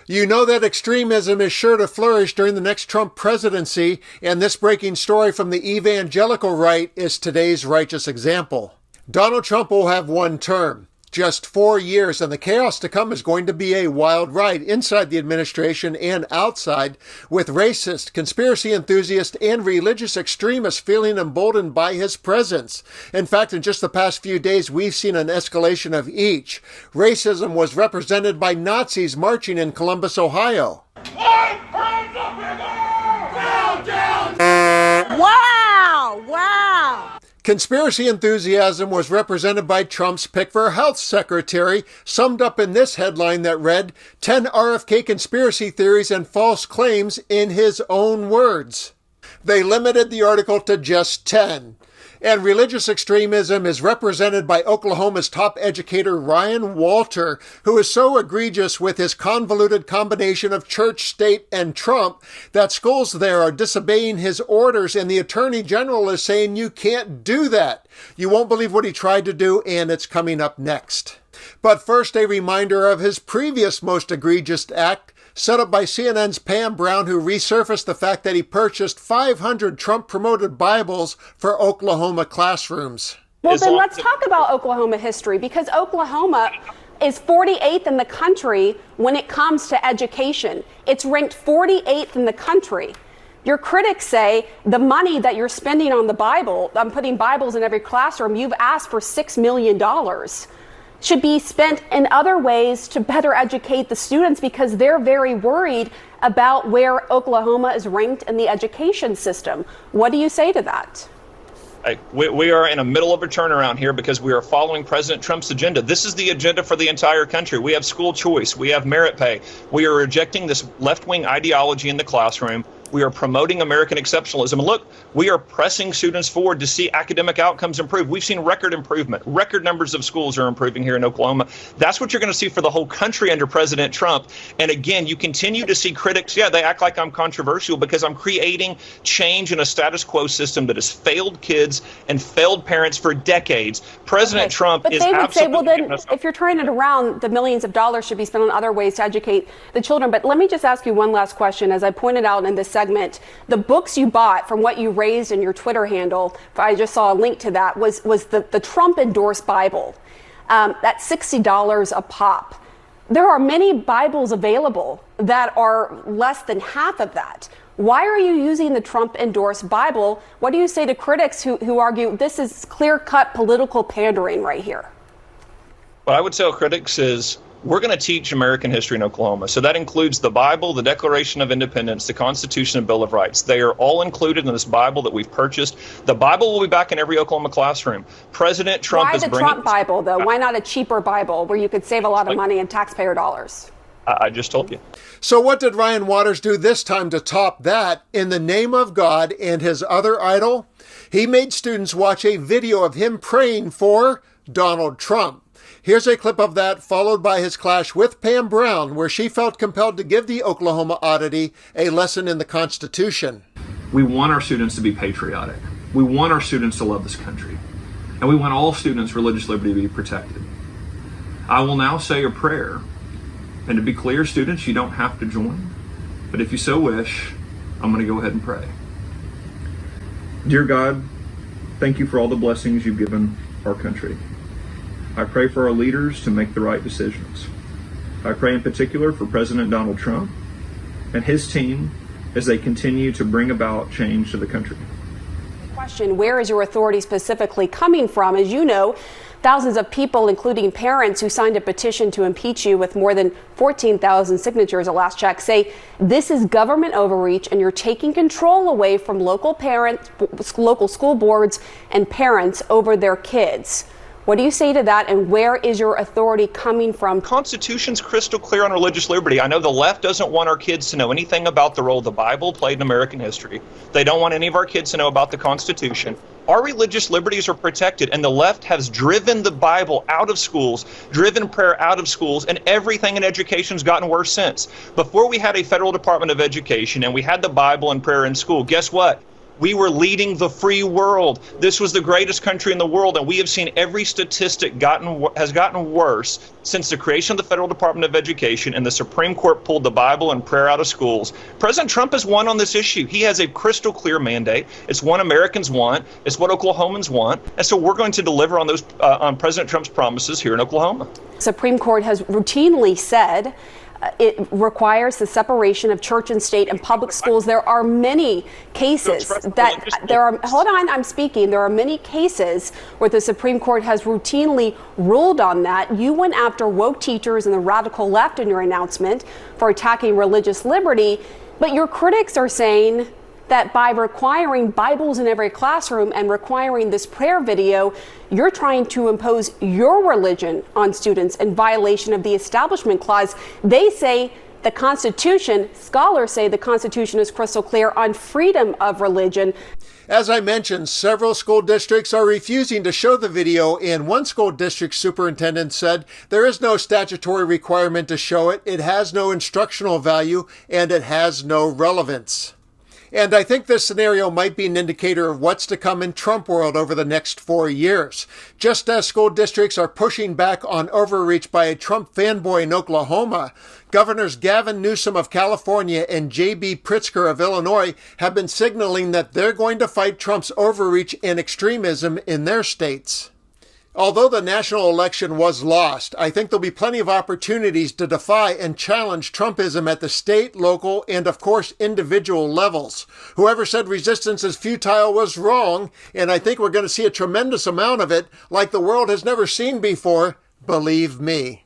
You know that extremism is sure to flourish during the next Trump presidency, and this breaking story from the evangelical right is today's righteous example. Donald Trump will have one term, just 4 years, and the chaos to come is going to be a wild ride inside the administration and outside, with racist, conspiracy enthusiasts, and religious extremists feeling emboldened by his presence. In fact, in just the past few days, we've seen an escalation of each. Racism was represented by Nazis marching in Columbus, Ohio. Wow! Conspiracy enthusiasm was represented by Trump's pick for health secretary, summed up in this headline that read, 10 RFK conspiracy theories and false claims in his own words. They limited the article to just 10. And religious extremism is represented by Oklahoma's top educator Ryan Walter, who is so egregious with his convoluted combination of church, state, and Trump that schools there are disobeying his orders, and the Attorney General is saying you can't do that. You won't believe what he tried to do, and it's coming up next. But first, a reminder of his previous most egregious act, set up by CNN's Pam Brown, who resurfaced the fact that he purchased 500 Trump-promoted Bibles for Oklahoma classrooms. Well, then let's talk about Oklahoma history, because Oklahoma is 48th in the country when it comes to education. It's ranked 48th in the country. Your critics say the money that you're spending on the Bible, putting Bibles in every classroom, you've asked for $6 million. Should be spent in other ways to better educate the students, because they're very worried about where Oklahoma is ranked in the education system. What do you say to that? We are in the middle of a turnaround here because we are following President Trump's agenda. This is the agenda for the entire country. We have school choice. We have merit pay. We are rejecting this left-wing ideology in the classroom. We are promoting American exceptionalism. And look, we are pressing students forward to see academic outcomes improve. We've seen record improvement. Record numbers of schools are improving here in Oklahoma. That's what you're going to see for the whole country under President Trump. And again, you continue to see critics, they act like I'm controversial because I'm creating change in a status quo system that has failed kids and failed parents for decades. President Trump is absolutely... But they would say, well, then, if you're turning it around, the millions of dollars should be spent on other ways to educate the children. But let me just ask you one last question. As I pointed out in this segment, the books you bought from what you raised in your Twitter handle, I just saw a link to that, was the Trump-endorsed Bible. That's $60 a pop. There are many Bibles available that are less than half of that. Why are you using the Trump-endorsed Bible? What do you say to critics who argue this is clear-cut political pandering right here? What I would tell critics is, we're going to teach American history in Oklahoma. So that includes the Bible, the Declaration of Independence, the Constitution, and Bill of Rights. They are all included in this Bible that we've purchased. The Bible will be back in every Oklahoma classroom. President Trump is bringing... Why the Trump Bible, though? Why not a cheaper Bible where you could save a lot of money in taxpayer dollars? I just told you. So what did Ryan Waters do this time to top that? In the name of God and his other idol, he made students watch a video of him praying for Donald Trump. Here's a clip of that, followed by his clash with Pam Brown, where she felt compelled to give the Oklahoma oddity a lesson in the Constitution. We want our students to be patriotic. We want our students to love this country. And we want all students' religious liberty to be protected. I will now say a prayer. And to be clear, students, you don't have to join. But if you so wish, I'm going to go ahead and pray. Dear God, thank you for all the blessings you've given our country. I pray for our leaders to make the right decisions. I pray in particular for President Donald Trump and his team as they continue to bring about change to the country. Question, where is your authority specifically coming from? As you know, thousands of people, including parents who signed a petition to impeach you with more than 14,000 signatures at last check, say this is government overreach and you're taking control away from local parents, local school boards and parents over their kids. What do you say to that, and where is your authority coming from? The Constitution's crystal clear on religious liberty. I know the left doesn't want our kids to know anything about the role the Bible played in American history. They don't want any of our kids to know about the Constitution. Our religious liberties are protected, and the left has driven the Bible out of schools, driven prayer out of schools, and everything in education's gotten worse since. Before we had a federal Department of Education and we had the Bible and prayer in school, guess what? We were leading the free world. This was the greatest country in the world, and we have seen every statistic has gotten worse since the creation of the Federal Department of Education and the Supreme Court pulled the Bible and prayer out of schools. President Trump has won on this issue. He has a crystal clear mandate. It's what Americans want. It's what Oklahomans want. And so we're going to deliver on those on President Trump's promises here in Oklahoma. Supreme Court has routinely said it requires the separation of church and state and public schools. There are many cases hold on, I'm speaking. There are many cases where the Supreme Court has routinely ruled on that. You went after woke teachers and the radical left in your announcement for attacking religious liberty, but your critics are saying that by requiring Bibles in every classroom and requiring this prayer video, you're trying to impose your religion on students in violation of the Establishment Clause. They say the Constitution, scholars say the Constitution is crystal clear on freedom of religion. As I mentioned, several school districts are refusing to show the video, and one school district superintendent said there is no statutory requirement to show it, it has no instructional value, and it has no relevance. And I think this scenario might be an indicator of what's to come in Trump world over the next 4 years. Just as school districts are pushing back on overreach by a Trump fanboy in Oklahoma, Governors Gavin Newsom of California and J.B. Pritzker of Illinois have been signaling that they're going to fight Trump's overreach and extremism in their states. Although the national election was lost, I think there'll be plenty of opportunities to defy and challenge Trumpism at the state, local, and of course individual levels. Whoever said resistance is futile was wrong, and I think we're going to see a tremendous amount of it like the world has never seen before, believe me.